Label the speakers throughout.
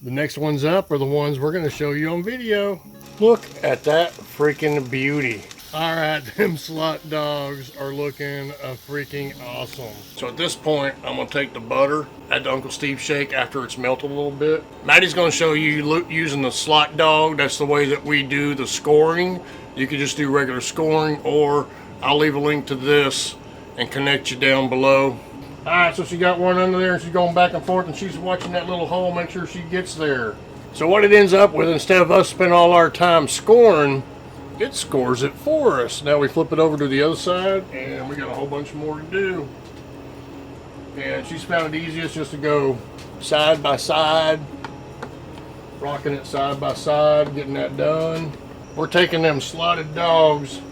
Speaker 1: The next ones up are the ones we're going to show you on video. Look at that freaking beauty. Alright, them slut dogs are looking freaking awesome. So at this point, I'm going to take the butter, add the Uncle Steve shake after it's melted a little bit. Maddie's going to show you using the slot dog. That's the way that we do the scoring. You can just do regular scoring, or I'll leave a link to this and connect you down below. Alright, so she got one under there and she's going back and forth and she's watching that little hole, make sure she gets there. So what it ends up with, instead of us spending all our time scoring, it scores it for us. Now we flip it over to the other side and we got a whole bunch more to do. And she's found it easiest just to go side by side, rocking it side by side, getting that done. We're taking them slotted dogs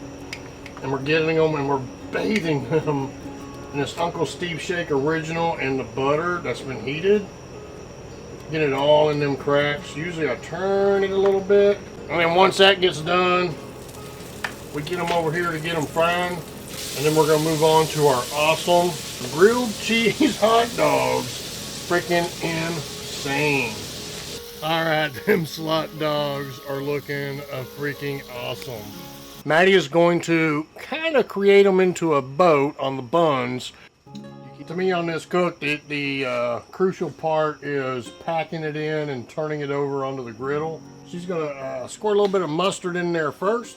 Speaker 1: and we're getting them and we're bathing them in this Uncle Steve Shake Original and the butter that's been heated. Get it all in them cracks. Usually I turn it a little bit. And then once that gets done, we get them over here to get them frying. And then we're going to move on to our awesome grilled cheese hot dogs. Freaking insane. Alright, them slot dogs are looking freaking awesome. Maddie is going to kind of create them into a boat on the buns. To me on this cook, the crucial part is packing it in and turning it over onto the griddle. She's going to squirt a little bit of mustard in there first.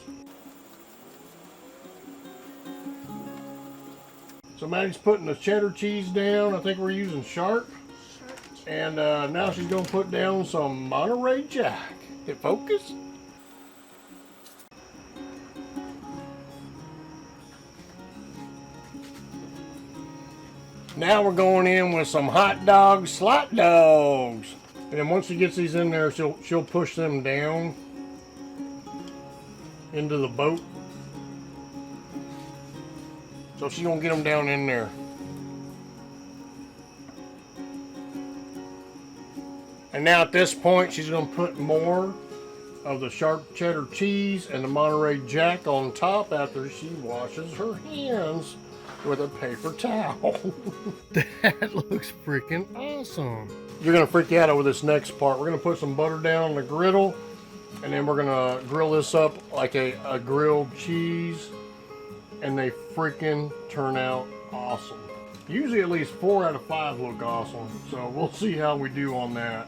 Speaker 1: So Maddie's putting the cheddar cheese down. I think we're using sharp. And now she's going to put down some Monterey Jack. Hit focus. Now we're going in with some hot dogs, slot dogs. And then once she gets these in there, she'll push them down into the boat. So she's gonna get them down in there. And now at this point, she's gonna put more of the sharp cheddar cheese and the Monterey Jack on top after she washes her hands with a paper towel. That looks freaking awesome. You're gonna freak out over this next part. We're gonna put some butter down on the griddle, and then we're gonna grill this up like a grilled cheese, and they freaking turn out awesome. Usually at least 4 out of 5 look awesome, so we'll see how we do on that.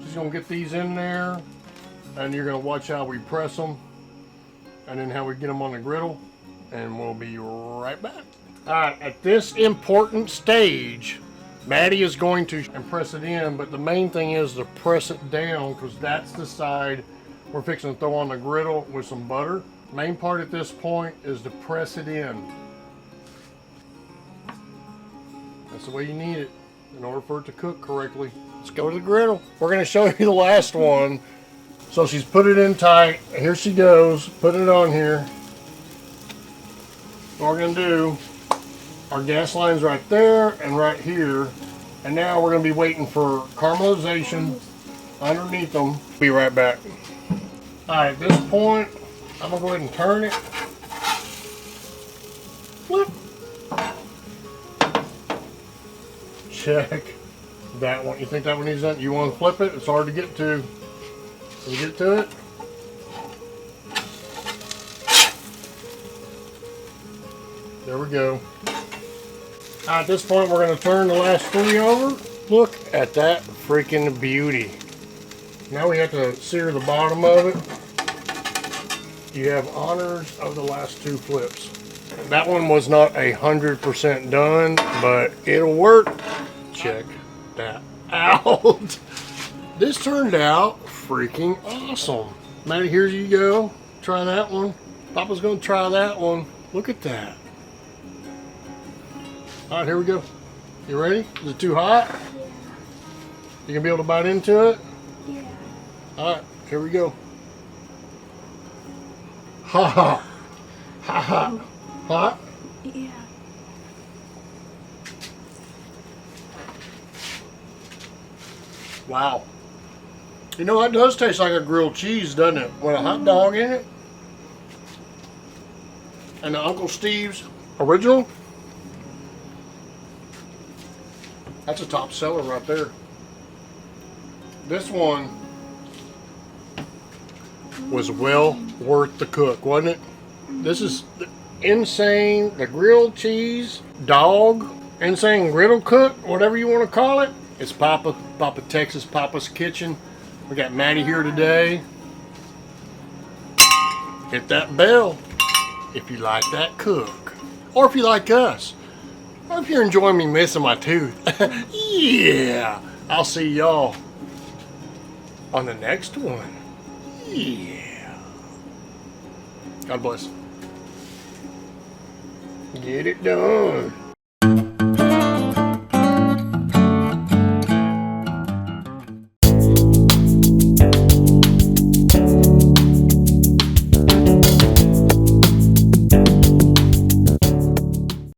Speaker 1: Just gonna get these in there, and you're gonna watch how we press them, and then how we get them on the griddle, and we'll be right back. Alright, at this important stage, Maddie is going to press it in, but the main thing is to press it down, because that's the side we're fixing to throw on the griddle with some butter. Main part at this point is to press it in. That's the way you need it in order for it to cook correctly. Let's go to the griddle. We're going to show you the last one. So she's put it in tight. Here she goes, putting it on here. What we're going to do, our gas line's right there and right here. And now we're going to be waiting for caramelization underneath them. Be right back. Alright, at this point, I'm going to go ahead and turn it. Flip. Check that one. You think that one needs that? You want to flip it? It's hard to get to. Can you get to it? There we go. At this point, we're going to turn the last 3 over. Look at that freaking beauty. Now we have to sear the bottom of it. You have honors of the last 2 flips. That one was not 100% done, but it'll work. Check that out. This turned out freaking awesome. Maddie, here you go. Try that one. Papa's going to try that one. Look at that. Alright, here we go. You ready? Is it too hot?
Speaker 2: Yeah.
Speaker 1: You gonna be able to bite into it?
Speaker 2: Yeah.
Speaker 1: Alright, here we go. Ha ha. Ha ha. Hot?
Speaker 2: Yeah.
Speaker 1: Wow. You know, that does taste like a grilled cheese, doesn't it? With a hot dog in it. And the Uncle Steve's original. That's a top seller right there. this one was well worth the cook, wasn't it? This is insane. The grilled cheese dog, insane griddle cook, whatever you want to call it. It's Papa Texas Papa's Kitchen. We got Maddie here today. Hit that bell if you like that cook, or if you like us, or if you're enjoying me missing my tooth. Yeah, I'll see y'all on the next one. Yeah. God bless. Get it done.